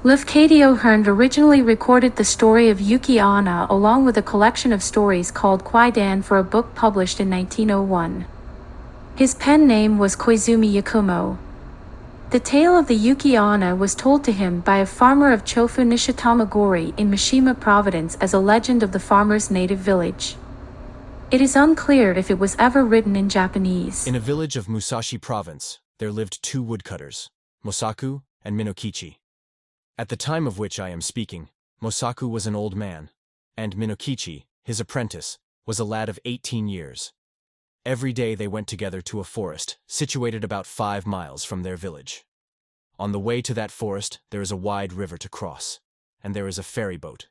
Lafcadio Hearn originally recorded the story of Yuki Onna along with a collection of stories called Kwaidan for a book published in 1901. His pen name was Koizumi Yakumo. The tale of the Yuki Onna was told to him by a farmer of Chofu Nishitamagori in Mishima Province as a legend of the farmer's native village. It is unclear if it was ever written in Japanese. In a village of Musashi Province, there lived two woodcutters, Mosaku and Minokichi. At the time of which I am speaking, Mosaku was an old man, and Minokichi, his apprentice, was a lad of 18 years. Every day they went together to a forest, situated about 5 miles from their village. On the way to that forest there is a wide river to cross, and there is a ferry boat.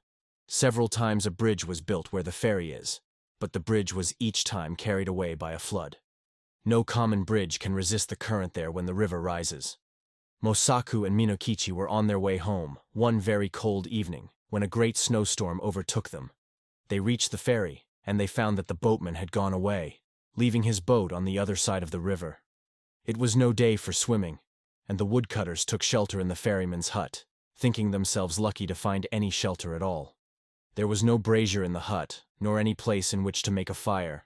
Several times a bridge was built where the ferry is, but the bridge was each time carried away by a flood. No common bridge can resist the current there when the river rises. Mosaku and Minokichi were on their way home, one very cold evening, when a great snowstorm overtook them. They reached the ferry, and they found that the boatman had gone away, leaving his boat on the other side of the river. It was no day for swimming, and the woodcutters took shelter in the ferryman's hut, thinking themselves lucky to find any shelter at all. There was no brazier in the hut, nor any place in which to make a fire.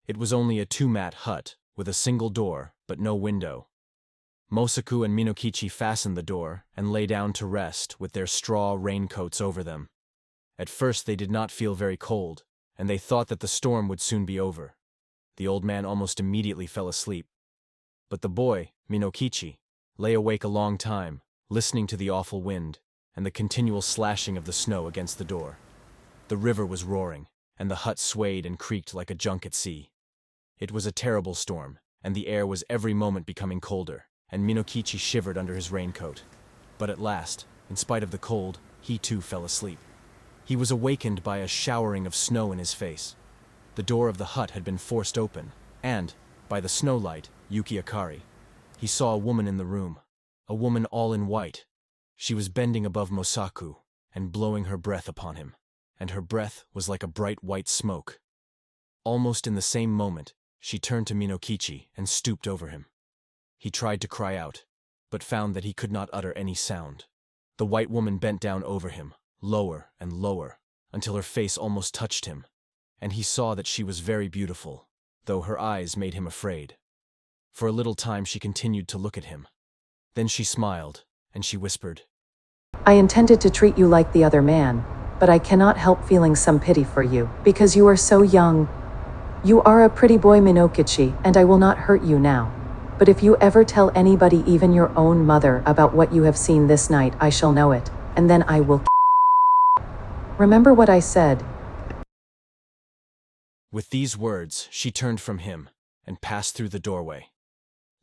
It was only a 2-mat hut, with a single door, but no window. Mosaku and Minokichi fastened the door and lay down to rest with their straw raincoats over them. At first they did not feel very cold, and they thought that the storm would soon be over. The old man almost immediately fell asleep. But the boy, Minokichi, lay awake a long time, listening to the awful wind and the continual slashing of the snow against the door. The river was roaring, and the hut swayed and creaked like a junk at sea. It was a terrible storm, and the air was every moment becoming colder, and Minokichi shivered under his raincoat. But at last, in spite of the cold, he too fell asleep. He was awakened by a showering of snow in his face. The door of the hut had been forced open, and, by the snowlight, Yuki Akari, he saw a woman in the room, a woman all in white. She was bending above Mosaku and blowing her breath upon him, and her breath was like a bright white smoke. Almost in the same moment, she turned to Minokichi and stooped over him. He tried to cry out, but found that he could not utter any sound. The white woman bent down over him, lower and lower, until her face almost touched him, and he saw that she was very beautiful, though her eyes made him afraid. For a little time she continued to look at him. Then she smiled, and she whispered, I intended to treat you like the other man, but I cannot help feeling some pity for you, because you are so young. You are a pretty boy, Minokichi, and I will not hurt you now. But if you ever tell anybody, even your own mother, about what you have seen this night, I shall know it, and then I will Remember what I said. With these words, she turned from him and passed through the doorway.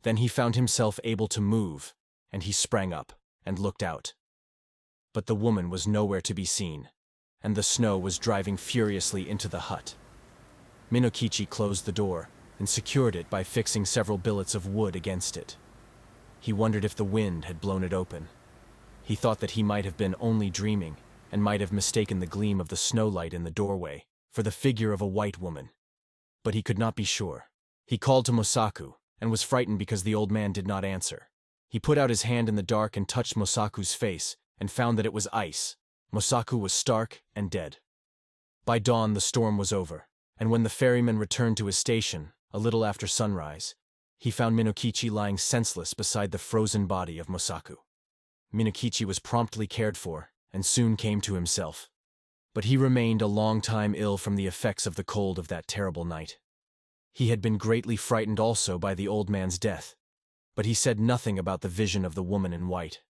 Then he found himself able to move, and he sprang up and looked out. But the woman was nowhere to be seen, and the snow was driving furiously into the hut. Minokichi closed the door and secured it by fixing several billets of wood against it. He wondered if the wind had blown it open. He thought that he might have been only dreaming, and might have mistaken the gleam of the snowlight in the doorway for the figure of a white woman. But he could not be sure. He called to Mosaku, and was frightened because the old man did not answer. He put out his hand in the dark and touched Mosaku's face, and found that it was ice. Mosaku was stark and dead. By dawn the storm was over, and when the ferryman returned to his station, a little after sunrise, he found Minokichi lying senseless beside the frozen body of Mosaku. Minokichi was promptly cared for, and soon came to himself. But he remained a long time ill from the effects of the cold of that terrible night. He had been greatly frightened also by the old man's death, but he said nothing about the vision of the woman in white.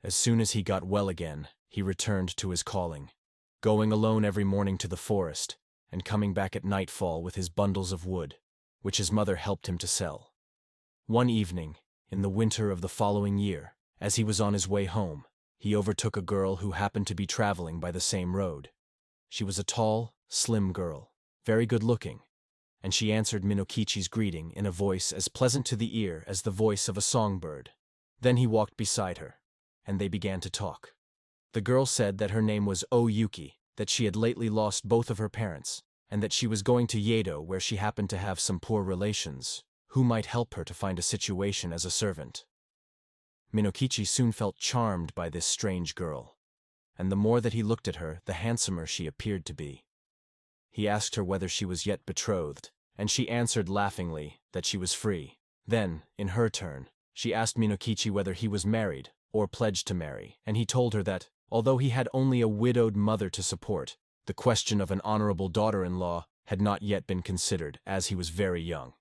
As soon as he got well again, he returned to his calling, going alone every morning to the forest, and coming back at nightfall with his bundles of wood, which his mother helped him to sell. One evening, in the winter of the following year, as he was on his way home, he overtook a girl who happened to be traveling by the same road. She was a tall, slim girl, very good-looking, and she answered Minokichi's greeting in a voice as pleasant to the ear as the voice of a songbird. Then he walked beside her, and they began to talk. The girl said that her name was Yuki, that she had lately lost both of her parents, and that she was going to Yedo, where she happened to have some poor relations, who might help her to find a situation as a servant. Minokichi soon felt charmed by this strange girl, and the more that he looked at her, the handsomer she appeared to be. He asked her whether she was yet betrothed, and she answered laughingly that she was free. Then, in her turn, she asked Minokichi whether he was married or pledged to marry, and he told her that, although he had only a widowed mother to support, the question of an honorable daughter-in-law had not yet been considered, as he was very young.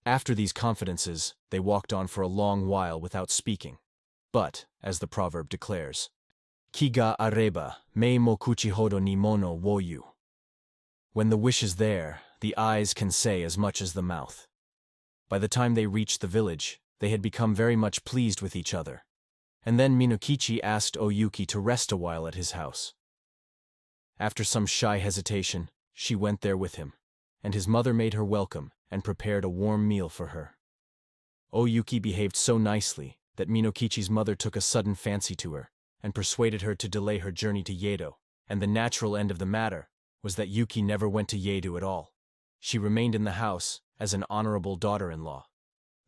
After these confidences, they walked on for a long while without speaking. But, as the proverb declares, "Ki ga areba, me mokuchi hodo ni mono wo yu." When the wish is there, the eyes can say as much as the mouth. By the time they reached the village, they had become very much pleased with each other. And then Minokichi asked Oyuki to rest a while at his house. After some shy hesitation, she went there with him, and his mother made her welcome and prepared a warm meal for her. Oyuki behaved so nicely that Minokichi's mother took a sudden fancy to her and persuaded her to delay her journey to Yedo, and the natural end of the matter was that Yuki never went to Yedo at all. She remained in the house as an honorable daughter-in-law.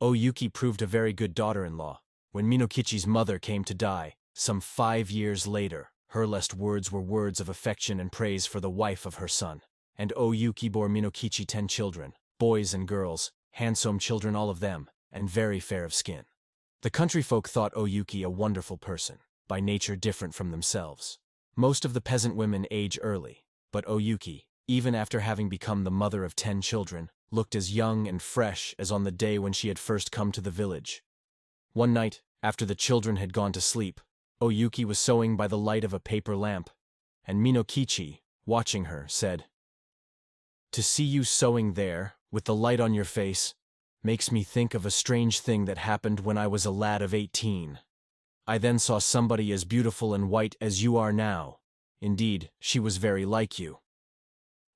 Oyuki proved a very good daughter-in-law. When Minokichi's mother came to die, some 5 years later, her last words were words of affection and praise for the wife of her son. And Oyuki bore Minokichi 10 children, boys and girls, handsome children all of them, and very fair of skin. The country folk thought Oyuki a wonderful person, by nature different from themselves. Most of the peasant women age early, but Oyuki, even after having become the mother of 10 children, looked as young and fresh as on the day when she had first come to the village. One night, after the children had gone to sleep, Oyuki was sewing by the light of a paper lamp, and Minokichi, watching her, said, "To see you sewing there, with the light on your face, makes me think of a strange thing that happened when I was a lad of 18. I then saw somebody as beautiful and white as you are now. Indeed, she was very like you."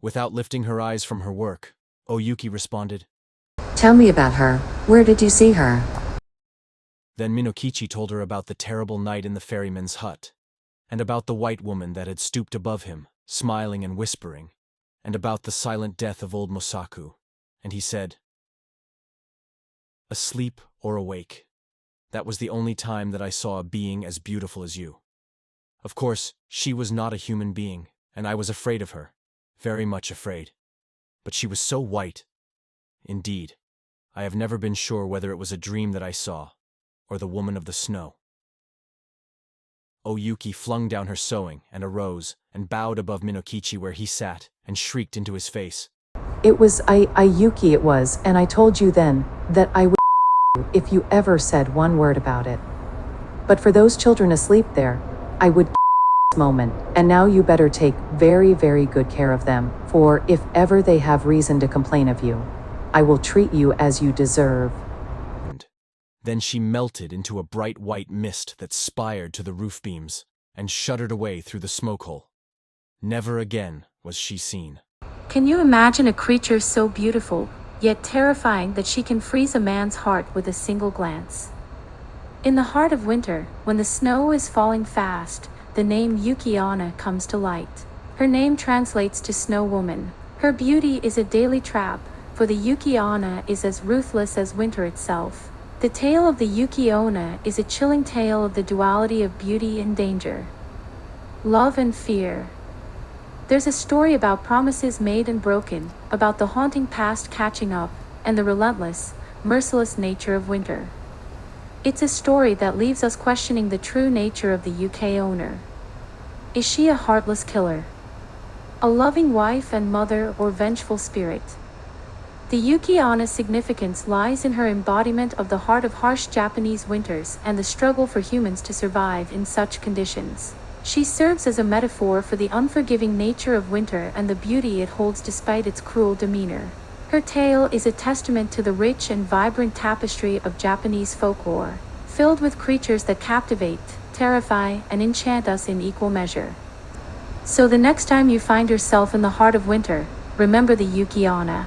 Without lifting her eyes from her work, Oyuki responded, "Tell me about her. Where did you see her?" Then Minokichi told her about the terrible night in the ferryman's hut, and about the white woman that had stooped above him, smiling and whispering, and about the silent death of old Mosaku, and he said, "Asleep or awake, that was the only time that I saw a being as beautiful as you. Of course, she was not a human being, and I was afraid of her, very much afraid. But she was so white. Indeed, I have never been sure whether it was a dream that I saw, or the woman of the snow." Oyuki flung down her sewing and arose and bowed above Minokichi where he sat and shrieked into his face, It was Yuki, it was, and I told you then that I would if you ever said one word about it. But for those children asleep there, I would this moment, and now you better take very, very good care of them, for if ever they have reason to complain of you, I will treat you as you deserve." Then she melted into a bright white mist that spired to the roof beams and shuddered away through the smoke hole. Never again was she seen. Can you imagine a creature so beautiful, yet terrifying that she can freeze a man's heart with a single glance? In the heart of winter, when the snow is falling fast, the name Yuki Onna comes to light. Her name translates to Snow Woman. Her beauty is a daily trap, for the Yuki Onna is as ruthless as winter itself. The tale of the Yuki Onna is a chilling tale of the duality of beauty and danger, love and fear. There's a story about promises made and broken, about the haunting past catching up, and the relentless, merciless nature of winter. It's a story that leaves us questioning the true nature of the Yuki Onna. Is she a heartless killer, a loving wife and mother, or vengeful spirit? The Yuki Onna's significance lies in her embodiment of the heart of harsh Japanese winters and the struggle for humans to survive in such conditions. She serves as a metaphor for the unforgiving nature of winter and the beauty it holds despite its cruel demeanor. Her tale is a testament to the rich and vibrant tapestry of Japanese folklore, filled with creatures that captivate, terrify, and enchant us in equal measure. So the next time you find yourself in the heart of winter, remember the Yuki Onna.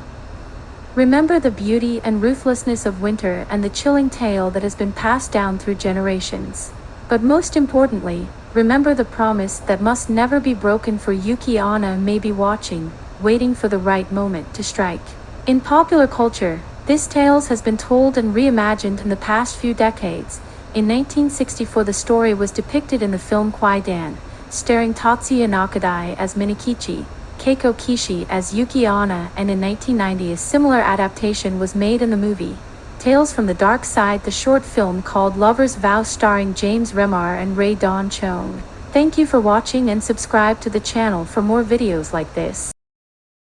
Remember the beauty and ruthlessness of winter and the chilling tale that has been passed down through generations. But most importantly, remember the promise that must never be broken, for Yuki Onna may be watching, waiting for the right moment to strike. In popular culture, this tale has been told and reimagined in the past few decades, In 1964 the story was depicted in the film Kwaidan, starring Tatsuya Nakadai as Minakichi, Keiko Kishi as Yuki Onna, and in 1990 a similar adaptation was made in the movie Tales from the Dark Side, the short film called Lover's Vow starring James Remar and Ray Don Chong. Thank you for watching and subscribe to the channel for more videos like this.